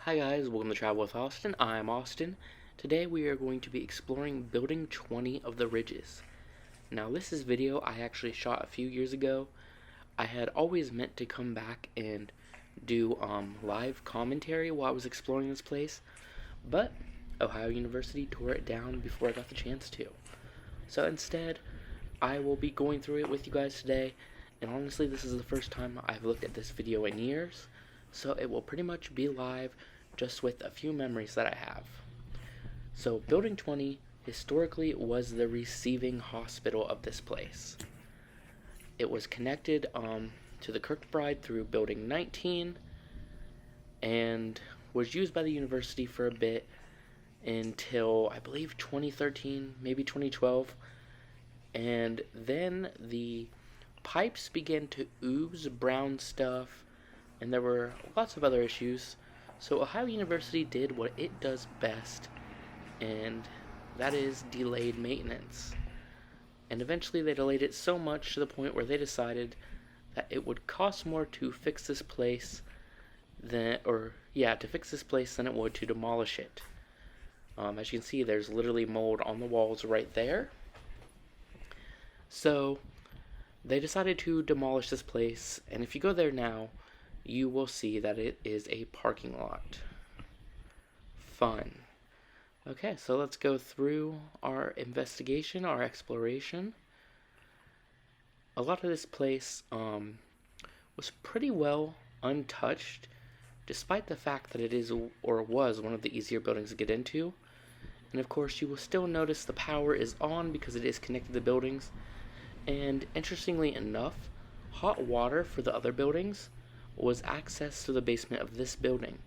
Hi guys, welcome to Travel with Austin. I'm Austin. Today we are going to be exploring Building 20 of the Ridges. Now this is video I actually shot a few years ago. I had always meant to come back and do live commentary while I was exploring this place, but Ohio University tore it down before I got the chance to. So instead, I will be going through it with you guys today, and honestly this is the first time I've looked at this video in years, so it will pretty much be live just with a few memories that I have. So Building 20 historically was the receiving hospital of this place. It was connected to the Kirkbride through Building 19 and was used by the university for a bit until I believe 2013, maybe 2012, and then the pipes began to ooze brown stuff and there were lots of other issues. So Ohio University did what it does best, and that is delayed maintenance. And eventually they delayed it so much to the point where they decided that it would cost more to fix this place than it would to demolish it. As you can see, there's literally mold on the walls right there. So they decided to demolish this place, and if you go there now, you will see that it is a parking lot. Fun. Okay, so let's go through our investigation, our exploration. A lot of this place was pretty well untouched, despite the fact that it is or was one of the easier buildings to get into. And of course, you will still notice the power is on because it is connected to buildings. And interestingly enough, hot water for the other buildings was access to the basement of this building,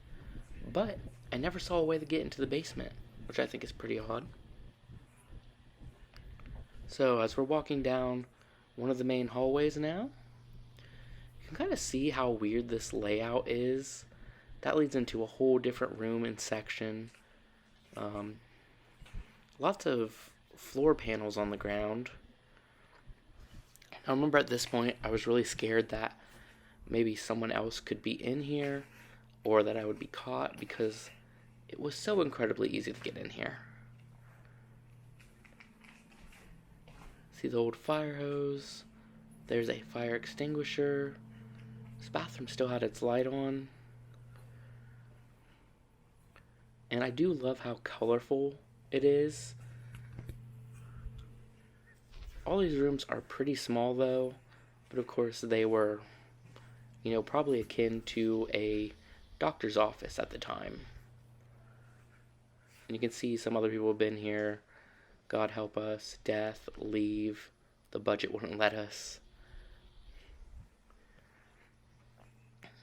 but I never saw a way to get into the basement, which I think is pretty odd. So as we're walking down one of the main hallways now, you can kind of see how weird this layout is. That leads into a whole different room and section. Lots of floor panels on the ground. I remember at this point I was really scared that maybe someone else could be in here, or that I would be caught because it was so incredibly easy to get in here. See the old fire hose. There's a fire extinguisher. This bathroom still had its light on. And I do love how colorful it is. All these rooms are pretty small though, but of course they were probably akin to a doctor's office at the time. And you can see some other people have been here. God help us, death, leave, the budget wouldn't let us.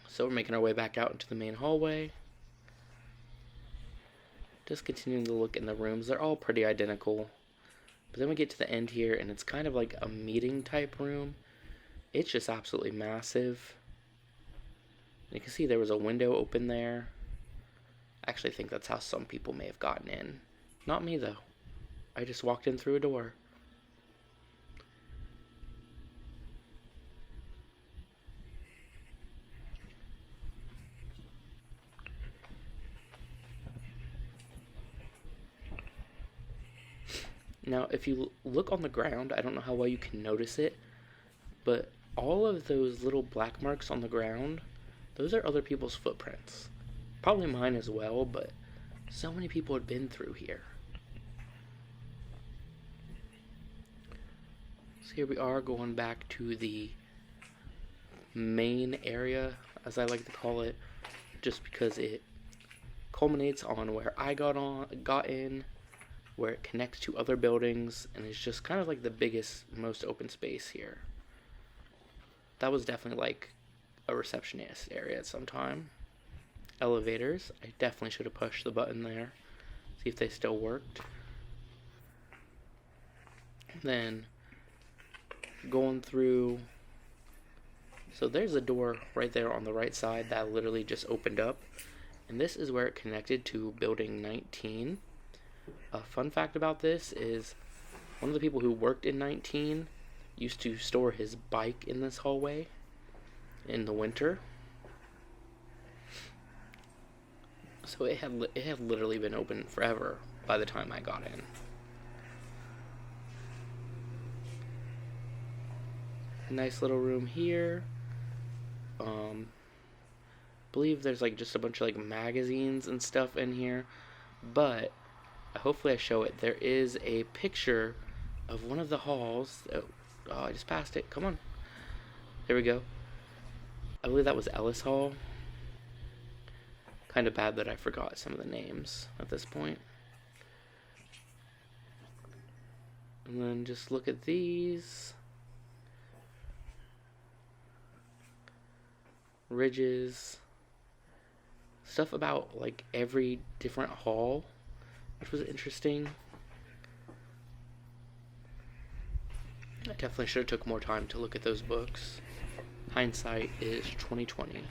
So we're making our way back out into the main hallway. Just continuing to look in the rooms. They're all pretty identical. But then we get to the end here and it's kind of like a meeting type room. It's just absolutely massive. You can see there was a window open there. I actually think that's how some people may have gotten in. Not me though. I just walked in through a door. Now, if you look on the ground, I don't know how well you can notice it, but all of those little black marks on the ground, those are other people's footprints. Probably mine as well, but so many people had been through here. So here we are going back to the main area, as I like to call it, just because it culminates on where I got in, where it connects to other buildings, and it's just kind of like the biggest, most open space here. That was definitely like a receptionist area at some time. Elevators, I definitely should have pushed the button there, see if they still worked. Then going through, so there's a door right there on the right side that literally just opened up, and this is where it connected to building 19. A fun fact about this is one of the people who worked in 19 used to store his bike in this hallway in the winter. So it had literally been open forever by the time I got in. Nice little room here. Believe there's like just a bunch of like magazines and stuff in here, but hopefully I show it. There is a picture of one of the halls. Oh, I just passed it. Come on. There we go. I believe that was Ellis Hall. Kind of bad that I forgot some of the names at this point. And then just look at these. Ridges. Stuff about like every different hall, which was interesting. I definitely should have took more time to look at those books. Hindsight is 2020.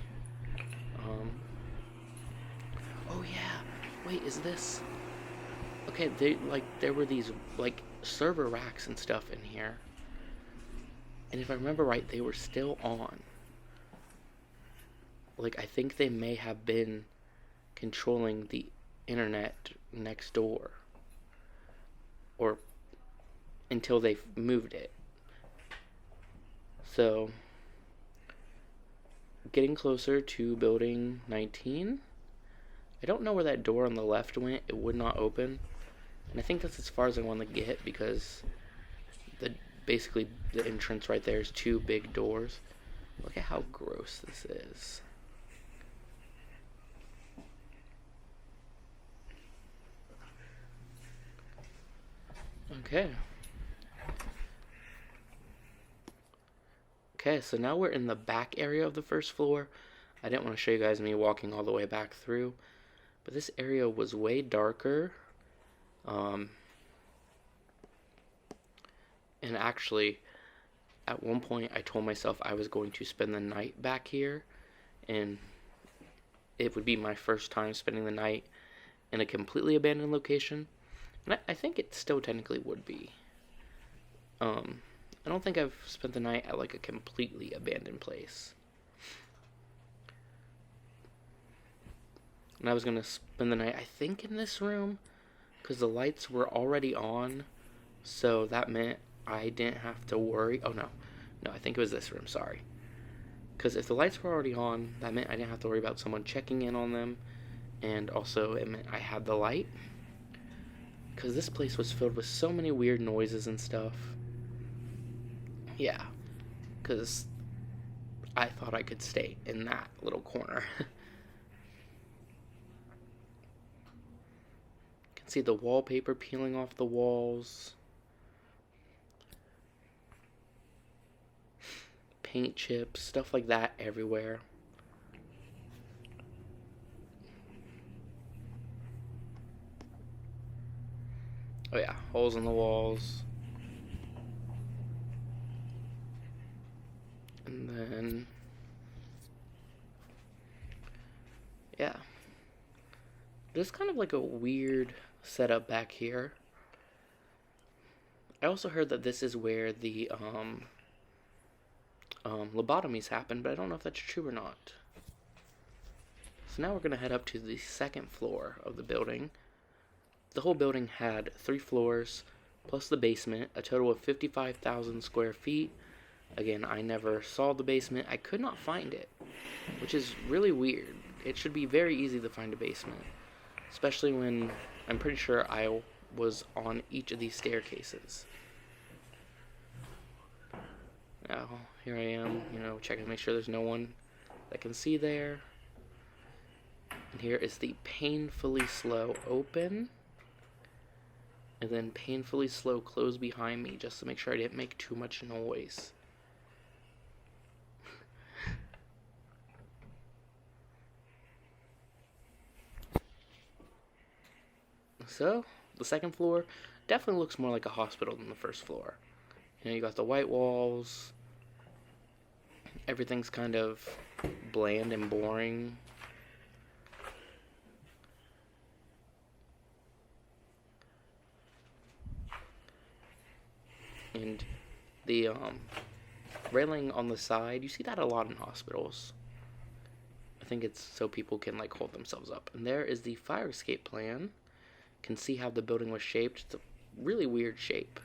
Oh yeah, wait, is this? Okay, there were these like server racks and stuff in here, and if I remember right, they were still on. Like, I think they may have been controlling the internet next door, or until they moved it. So, getting closer to building 19. I don't know where that door on the left went. It would not open. And I think that's as far as I want to get, because basically the entrance right there is two big doors. Look at how gross this is. Okay, so now we're in the back area of the first floor. I didn't want to show you guys me walking all the way back through, but this area was way darker. And actually, at one point, I told myself I was going to spend the night back here, and it would be my first time spending the night in a completely abandoned location. And I think it still technically would be. I don't think I've spent the night at like a completely abandoned place. And I was gonna spend the night, I think, in this room, because the lights were already on, so that meant I didn't have to worry. Oh no, I think it was this room, sorry. Because if the lights were already on, that meant I didn't have to worry about someone checking in on them, and also it meant I had the light. Because this place was filled with so many weird noises and stuff. Yeah, because I thought I could stay in that little corner. You can see the wallpaper peeling off the walls. Paint chips, stuff like that everywhere. Oh yeah, holes in the walls. And then, yeah. Just kind of like a weird setup back here. I also heard that this is where the lobotomies happen, but I don't know if that's true or not. So now we're going to head up to the second floor of the building. The whole building had 3 floors, plus the basement, a total of 55,000 square feet. Again, I never saw the basement. I could not find it, which is really weird. It should be very easy to find a basement, especially when I'm pretty sure I was on each of these staircases. Now, here I am, checking to make sure there's no one that can see there. And here is the painfully slow open, and then painfully slow close behind me, just to make sure I didn't make too much noise. So, the second floor definitely looks more like a hospital than the first floor. You got the white walls. Everything's kind of bland and boring. And the railing on the side, you see that a lot in hospitals. think it's so people can like hold themselves up. And there is the fire escape plan. Can see how the building was shaped. It's a really weird shape.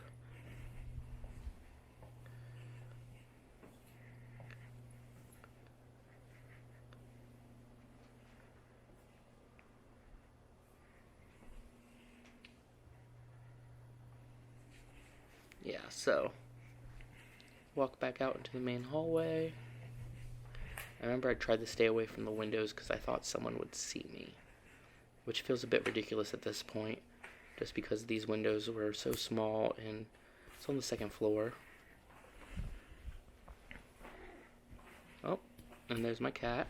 Yeah, so walk back out into the main hallway. I remember I tried to stay away from the windows because I thought someone would see me, which feels a bit ridiculous at this point, just because these windows were so small and it's on the second floor. Oh, and there's my cat.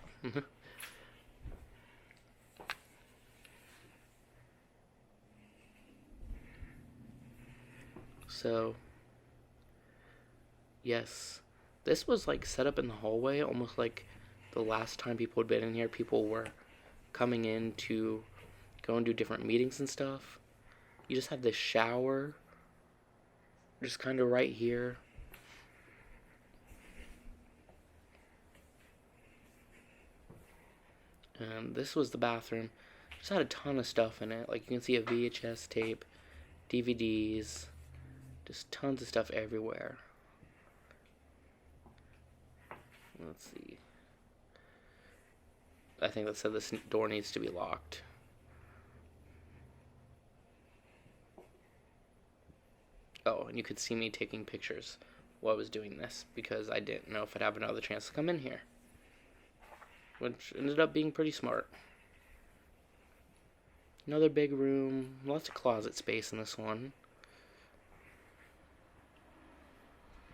So, yes, this was like set up in the hallway, almost like the last time people had been in here, people were coming in to go and do different meetings and stuff. You just have this shower, just kind of right here. And this was the bathroom. Just had a ton of stuff in it. Like you can see a VHS tape, DVDs, just tons of stuff everywhere. Let's see. I think that said this door needs to be locked. Oh, and you could see me taking pictures while I was doing this because I didn't know if I'd have another chance to come in here, which ended up being pretty smart. Another big room, lots of closet space in this one.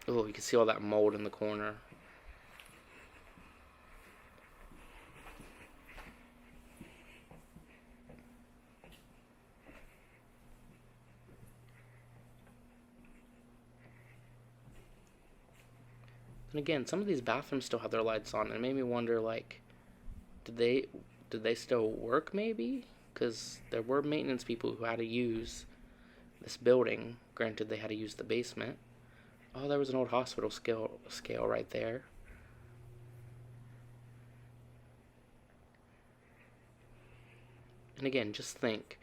Oh, you can see all that mold in the corner. And again, some of these bathrooms still have their lights on, and it made me wonder, like, did they still work maybe? Because there were maintenance people who had to use this building. Granted, they had to use the basement. Oh, there was an old hospital scale right there. And again, just think,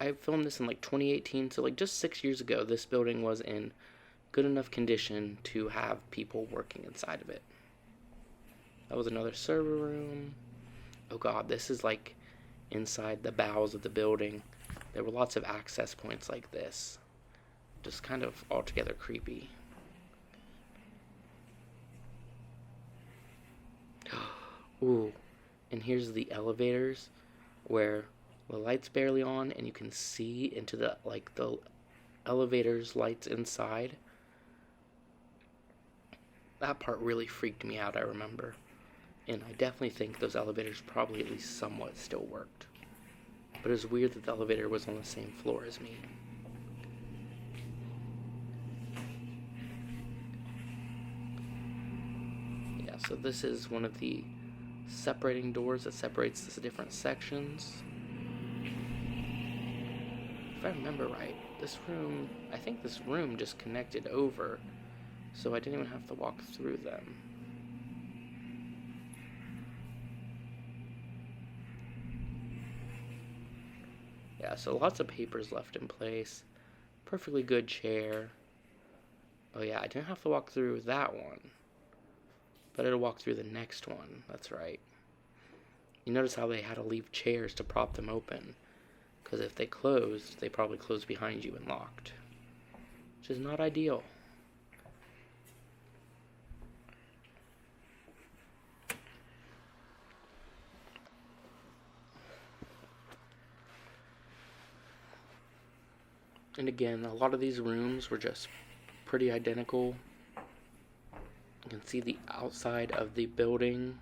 I filmed this in like 2018, so like just 6 years ago, this building was in good enough condition to have people working inside of it. That was another server room. Oh god, this is like inside the bowels of the building. There were lots of access points like this. Just kind of altogether creepy. Ooh, and here's the elevators where the light's barely on and you can see into the elevator's lights inside. That part really freaked me out, I remember. And I definitely think those elevators probably at least somewhat still worked. But it was weird that the elevator was on the same floor as me. Yeah, so this is one of the separating doors that separates the different sections. If I remember right, I think this room just connected over, so I didn't even have to walk through them. Yeah, so lots of papers left in place. Perfectly good chair. Oh yeah, I didn't have to walk through that one, but I had to walk through the next one. That's right. You notice how they had to leave chairs to prop them open, because if they closed, they probably closed behind you and locked, which is not ideal. And again, a lot of these rooms were just pretty identical. You can see the outside of the building.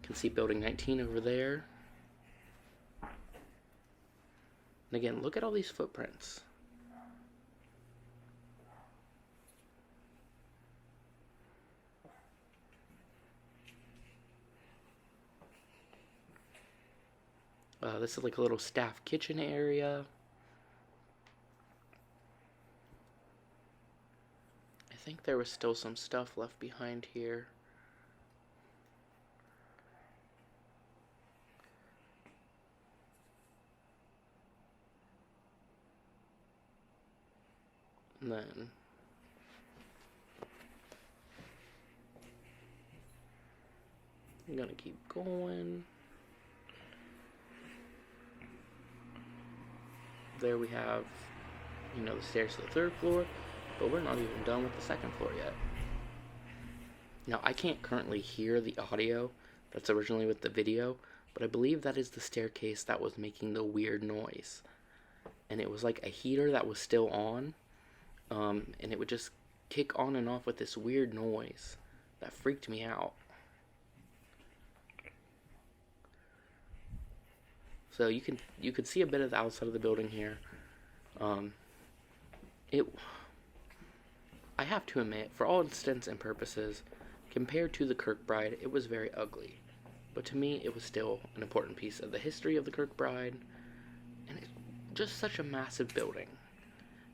You can see building 19 over there. And again, look at all these footprints. This is like a little staff kitchen area. I think there was still some stuff left behind here. And then I'm gonna keep going. There we have, the stairs to the 3rd floor, but we're not even done with the 2nd floor yet. Now, I can't currently hear the audio that's originally with the video, but I believe that is the staircase that was making the weird noise. And it was like a heater that was still on, and it would just kick on and off with this weird noise that freaked me out. So you could see a bit of the outside of the building here. I have to admit, for all intents and purposes, compared to the Kirkbride, it was very ugly. But to me, it was still an important piece of the history of the Kirkbride, and it's just such a massive building.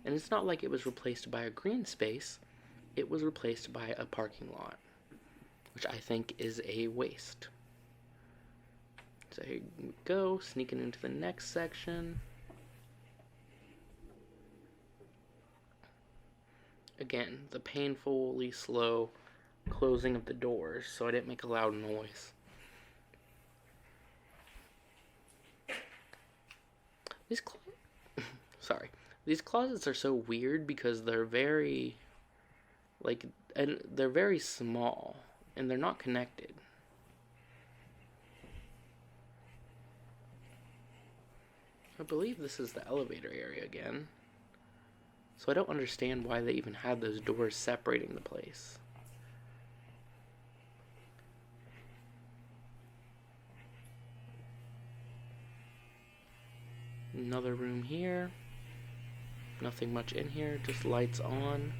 And it's not like it was replaced by a green space, it was replaced by a parking lot, which I think is a waste. So here we go, sneaking into the next section. Again, the painfully slow closing of the doors so I didn't make a loud noise. These closets are so weird because they're very, and they're very small, and they're not connected. I believe this is the elevator area again. So I don't understand why they even had those doors separating the place. Another room here. Nothing much in here, just lights on.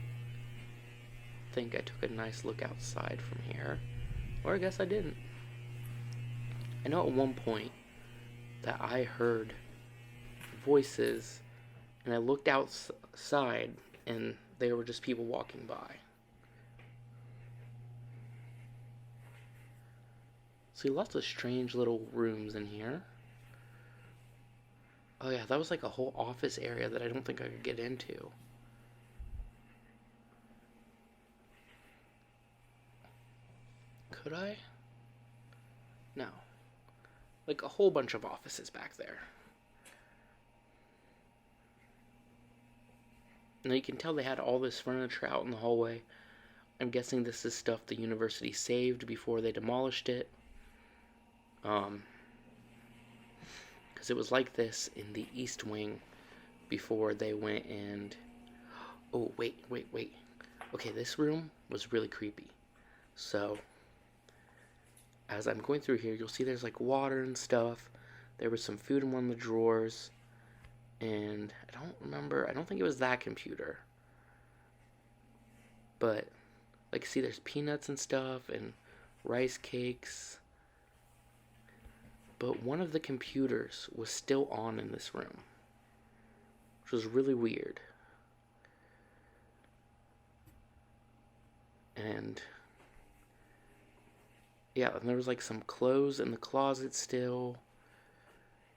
I think I took a nice look outside from here. Or I guess I didn't. I know at one point that I heard voices, and I looked outside, and they were just people walking by. See, lots of strange little rooms in here. Oh yeah, that was like a whole office area that I don't think I could get into. Could I? No. Like a whole bunch of offices back there. Now you can tell they had all this furniture out in the hallway. I'm guessing this is stuff the university saved before they demolished it. Because it was like this in the East Wing before they went and... Oh, wait. Okay, this room was really creepy. So, as I'm going through here, you'll see there's like water and stuff. There was some food in one of the drawers. And I don't think it was that computer. But, see, there's peanuts and stuff and rice cakes. But one of the computers was still on in this room, which was really weird. And yeah, and there was like some clothes in the closet still.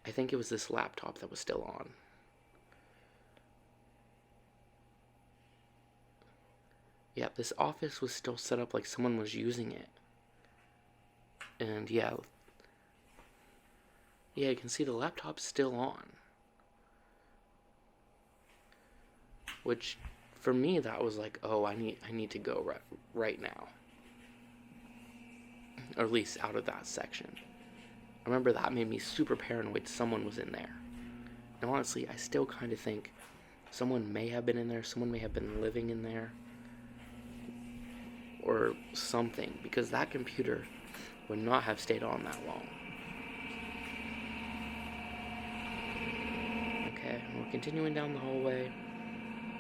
I think it was this laptop that was still on. Yeah, this office was still set up like someone was using it. And yeah, you can see the laptop's still on. Which, for me, that was like, oh, I need to go right now. Or at least out of that section. I remember that made me super paranoid someone was in there. And honestly, I still kind of think someone may have been in there, someone may have been living in there. Or something, because that computer would not have stayed on that long. Okay, we're continuing down the hallway.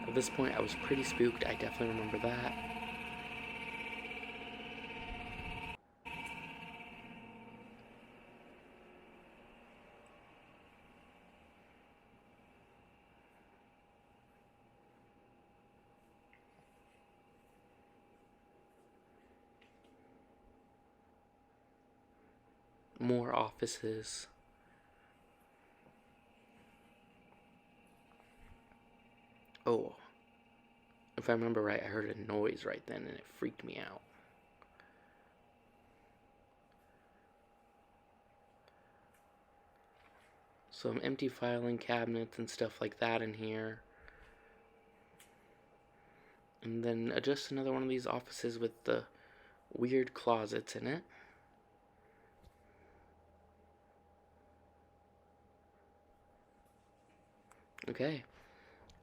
At this point, I was pretty spooked. I definitely remember that. More offices. Oh, If I remember right, I heard a noise right then and it freaked me out. Some empty filing cabinets and stuff like that in here. And then just another one of these offices with the weird closets in it. Okay,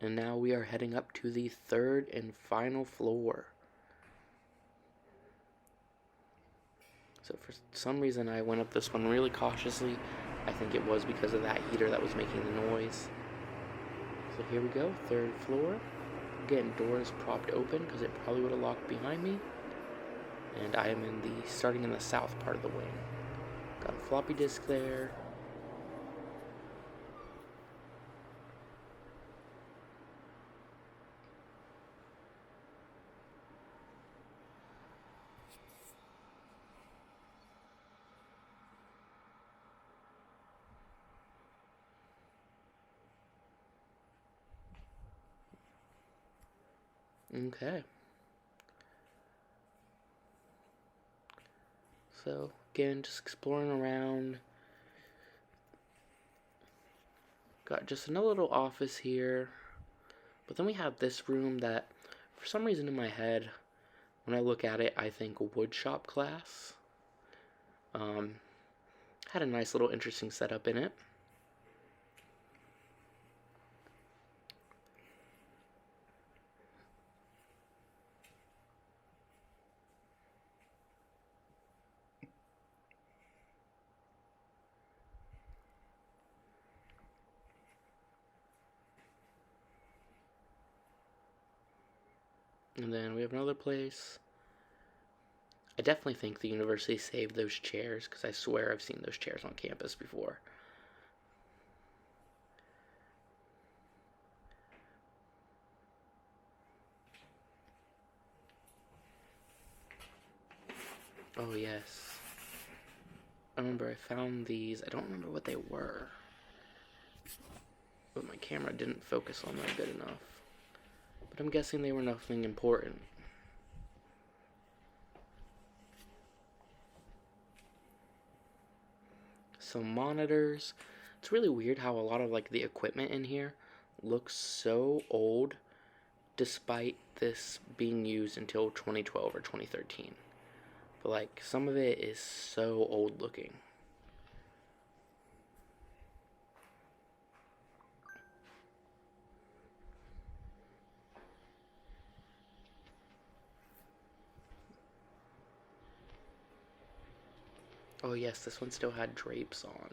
and now we are heading up to the third and final floor. So for some reason I went up this one really cautiously. I think it was because of that heater that was making the noise. So here we go, third floor. Again, doors propped open because it probably would have locked behind me. And I am starting in the south part of the wing. Got a floppy disk there. Okay. So, again, just exploring around. Got just another little office here. But then we have this room that, for some reason in my head, when I look at it, I think woodshop class. Had a nice little interesting setup in it. And then we have another place. I definitely think the university saved those chairs, because I swear I've seen those chairs on campus before. Oh yes. I remember I found these. I don't remember what they were. But my camera didn't focus on them good enough. But I'm guessing they were nothing important. Some monitors. It's really weird how a lot of like the equipment in here looks so old despite this being used until 2012 or 2013. But like some of it is so old looking. Oh yes, this one still had drapes on.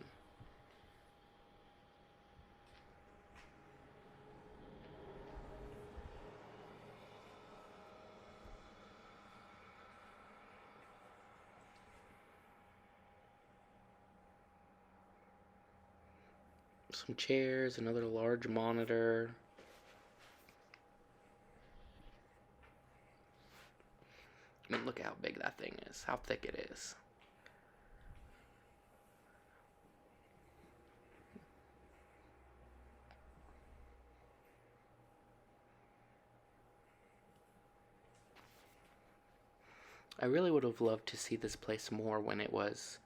Some chairs, another large monitor. I mean, look how big that thing is, how thick it is. I really would have loved to see this place more when it was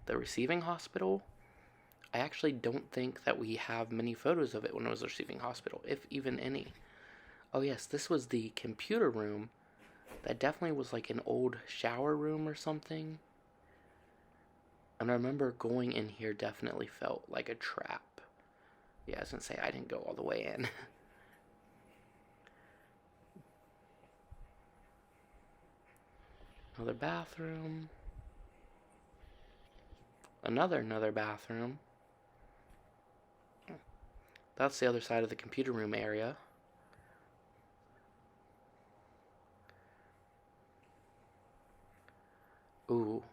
the receiving hospital. I actually don't think that we have many photos of it when it was the receiving hospital, if even any. Oh yes, this was the computer room. That definitely was like an old shower room or something. And I remember going in here definitely felt like a trap. Yeah, I was gonna say I didn't go all the way in. Another bathroom. Another bathroom. That's the other side of the computer room area. Ooh,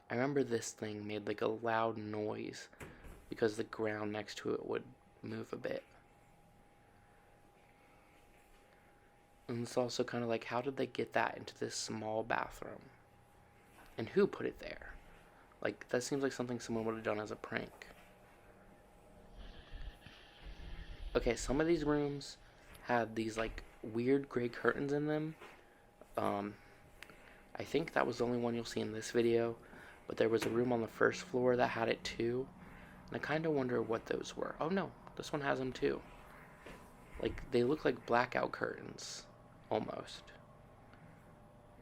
I remember this thing made like a loud noise because the ground next to it would move a bit. And it's also kind of like, how did they get that into this small bathroom? And who put it there? Like, that seems like something someone would have done as a prank. Okay, some of these rooms had these like weird gray curtains in them. I think that was the only one you'll see in this video, but there was a room on the first floor that had it too, and I kind of wonder what those were. Oh no, this one has them too. Like, they look like blackout curtains, almost.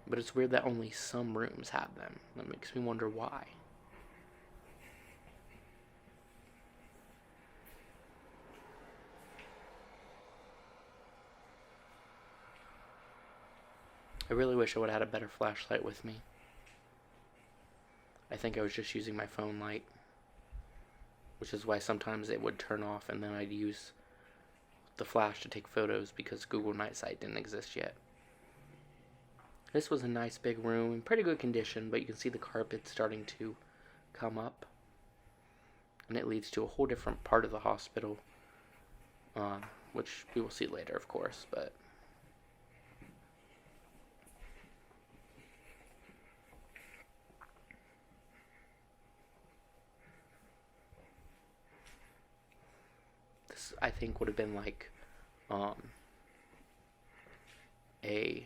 But it's weird that only some rooms had them. That makes me wonder why. I really wish I would have had a better flashlight with me. I think I was just using my phone light, which is why sometimes it would turn off and then I'd use the flash to take photos because Google Night Sight didn't exist yet. This was a nice big room in pretty good condition, but you can see the carpet starting to come up, and it leads to a whole different part of the hospital, which we will see later, of course. But this, I think, would have been like a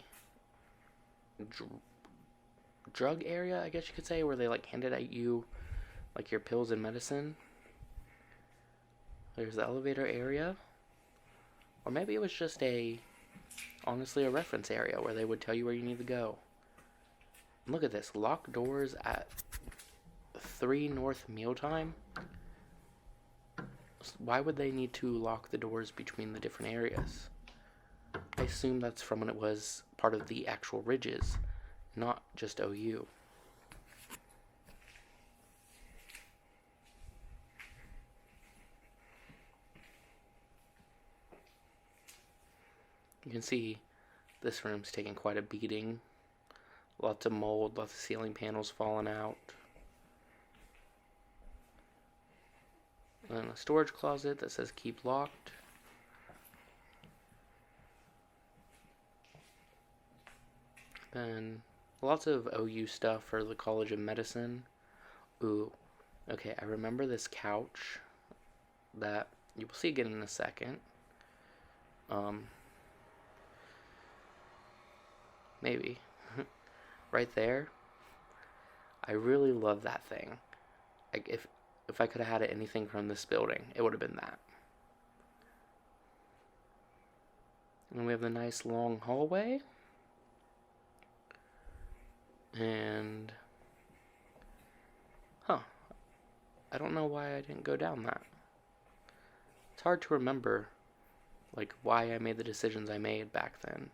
drug area, I guess you could say, where they like handed at you like your pills and medicine. There's the elevator area, or maybe it was just honestly a reference area where they would tell you where you need to go. And look at this, locked doors at 3 North mealtime. Why would they need to lock the doors between the different areas? I assume that's from when it was part of the actual ridges, not just OU. You can see this room's taking quite a beating. Lots of mold, lots of ceiling panels falling out. And a storage closet that says keep locked. And lots of OU stuff for the College of Medicine. Ooh, okay, I remember this couch that you will see again in a second. Maybe. Right there. I really love that thing. Like, if I could have had anything from this building, it would have been that. And we have the nice long hallway. And, I don't know why I didn't go down that. It's hard to remember, like, why I made the decisions I made back then.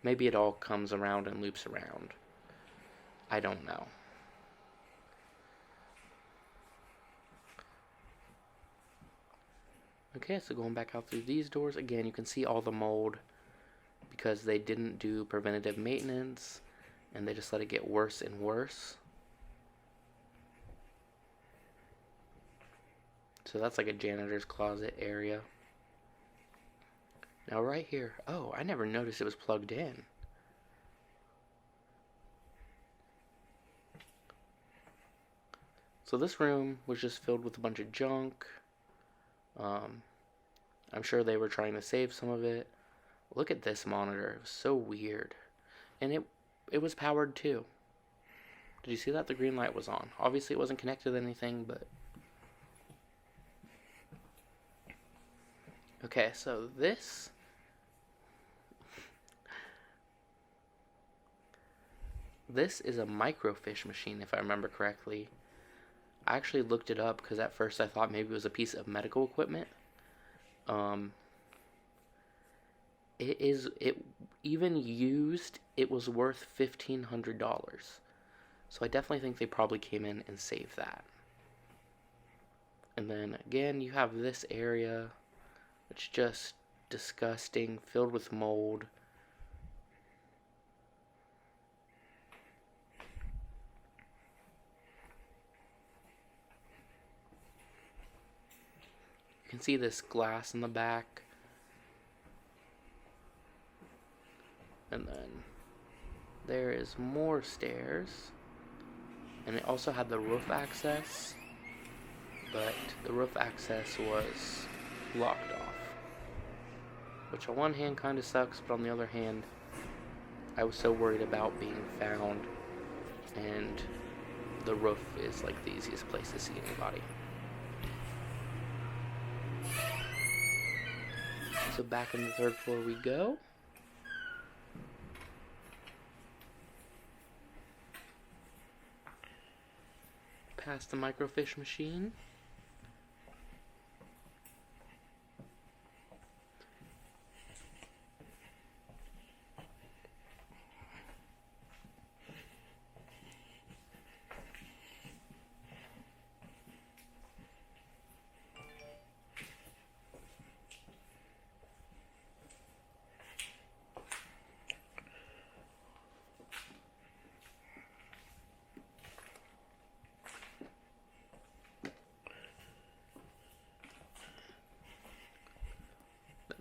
Maybe it all comes around and loops around. I don't know. Okay, so going back out through these doors, again, you can see all the mold because they didn't do preventative maintenance and they just let it get worse and worse. So that's like a janitor's closet area. Now right here, oh, I never noticed it was plugged in. So this room was just filled with a bunch of junk. I'm sure they were trying to save some of it. Look at this monitor. It was so weird. And it was powered too. Did you see that? The green light was on. Obviously it wasn't connected to anything, but... Okay, so this... This is a microfiche machine, if I remember correctly. I actually looked it up because at first I thought maybe it was a piece of medical equipment. Even used, it was worth $1,500. So I definitely think they probably came in and saved that. And then again, you have this area, which is just disgusting, filled with mold. You can see this glass in the back. And then there is more stairs. And it also had the roof access. But the roof access was blocked off. Which on one hand kind of sucks, but on the other hand, I was so worried about being found, and the roof is like the easiest place to see anybody. So back on the 3rd floor we go. Past the microfiche machine.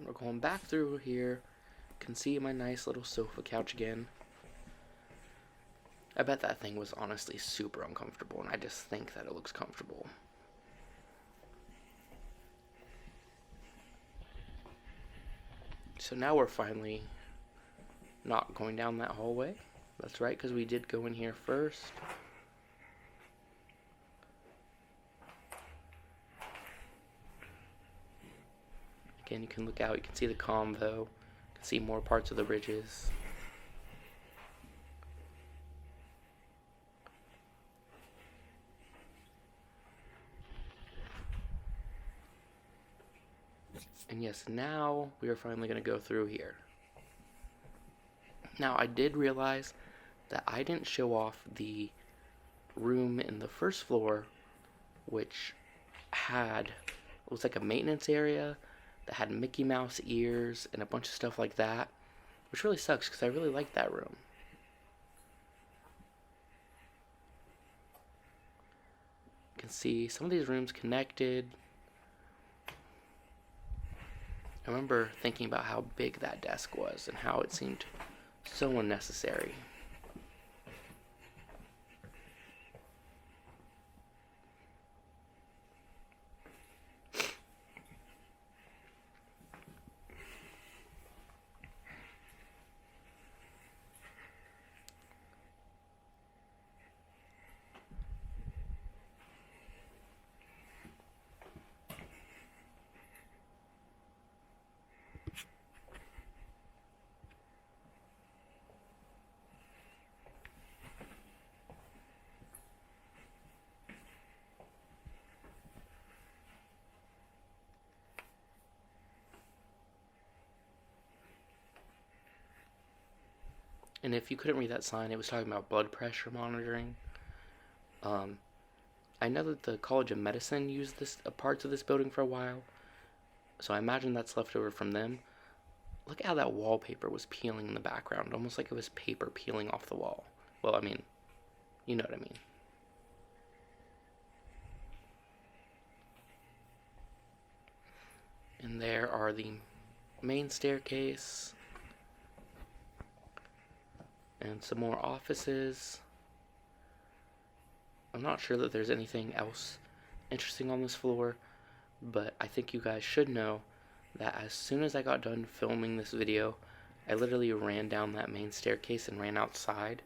We're going back through here. Can see my nice little sofa couch again. I bet that thing was honestly super uncomfortable, and I just think that it looks comfortable. So now we're finally not going down that hallway. That's right, because we did go in here first. Again, you can look out, you can see the convo, you can see more parts of the ridges. And yes, now we are finally going to go through here. Now, I did realize that I didn't show off the room in the 1st floor, which had, it was like a maintenance area that had Mickey Mouse ears and a bunch of stuff like that, which really sucks because I really like that room. You can see some of these rooms connected. I remember thinking about how big that desk was and how it seemed so unnecessary. And if you couldn't read that sign, it was talking about blood pressure monitoring. I know that the College of Medicine used this parts of this building for a while, so I imagine that's left over from them. Look at how that wallpaper was peeling in the background, almost like it was paper peeling off the wall. Well, I mean, you know what I mean. And there are the main staircase. And some more offices. I'm not sure that there's anything else interesting on this floor, but I think you guys should know that as soon as I got done filming this video, I literally ran down that main staircase and ran outside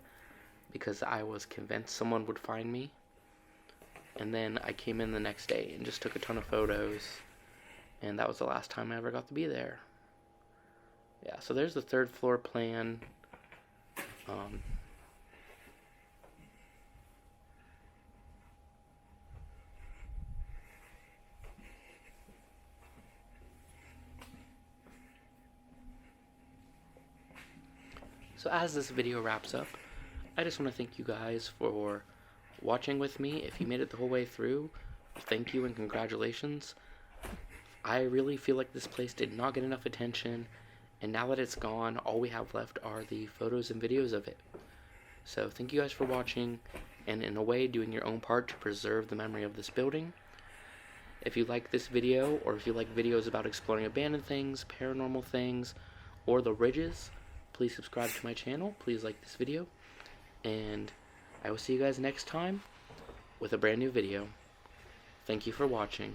because I was convinced someone would find me. And then I came in the next day and just took a ton of photos, and that was the last time I ever got to be there. Yeah, so there's the 3rd floor plan. So as this video wraps up, I just want to thank you guys for watching with me. If you made it the whole way through, thank you and congratulations. I really feel like this place did not get enough attention, and now that it's gone, all we have left are the photos and videos of it. So thank you guys for watching, and in a way doing your own part to preserve the memory of this building. If you like this video, or if you like videos about exploring abandoned things, paranormal things, or the ridges, please subscribe to my channel. Please like this video, and I will see you guys next time with a brand new video. Thank you for watching.